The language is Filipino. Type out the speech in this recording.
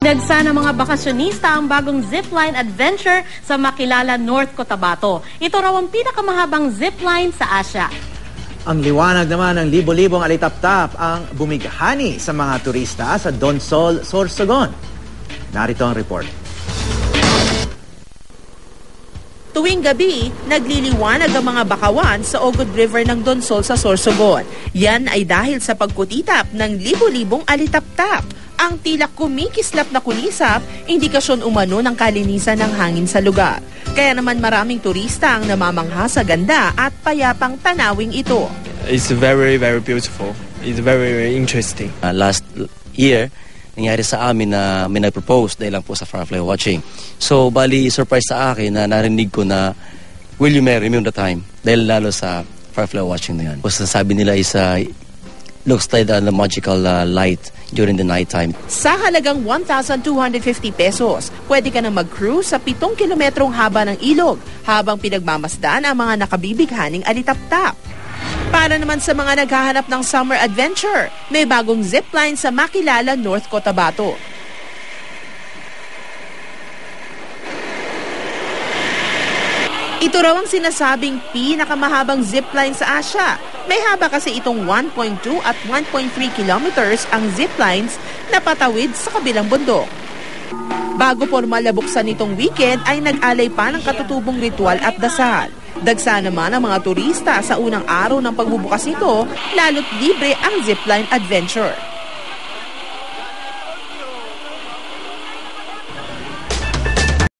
Dagsa ng mga bakasyonista ang bagong zipline adventure sa Makilala, North Cotabato. Ito raw ang pinakamahabang zipline sa Asia. Ang liwanag naman ng libo-libong alitap-tap ang bumighani sa mga turista sa Donsol, Sorsogon. Narito ang report. Tuwing gabi, nagliliwanag ang mga bakawan sa Ogod River ng Donsol sa Sorsogon. Yan ay dahil sa pagkutitap ng libo-libong alitap-tap. Ang tila kumikislap na kulisap, indikasyon umano ng kalinisan ng hangin sa lugar. Kaya naman maraming turista ang namamangha sa ganda at payapang tanawing ito. It's very, very beautiful. It's very, very interesting. Last year, nangyari sa amin na may nag-propose dahil lang po sa firefly watching. So, bali, surprise sa akin na narinig ko na, will you marry me on the time? Dahil lalo sa firefly watching na yan. Kasi sabi nila is looks like the magical light during the night time. Sa halagang 1,250 pesos, pwede ka na mag-cruise sa 7 kilometrong haba ng ilog habang pinagmamasdan ang mga nakabibighaning alitap-tap. Para naman sa mga naghahanap ng summer adventure, may bagong zipline sa Makilala, North Cotabato. Ito raw ang sinasabing pinakamahabang zipline sa Asia. May haba kasi itong 1.2 at 1.3 kilometers ang ziplines na patawid sa kabilang bundok. Bago formal na buksan nitong weekend ay nag-alay pa ng katutubong ritual at dasal. Dagsa naman ang mga turista sa unang araw ng pagbubukas nito, lalo't libre ang zipline adventure.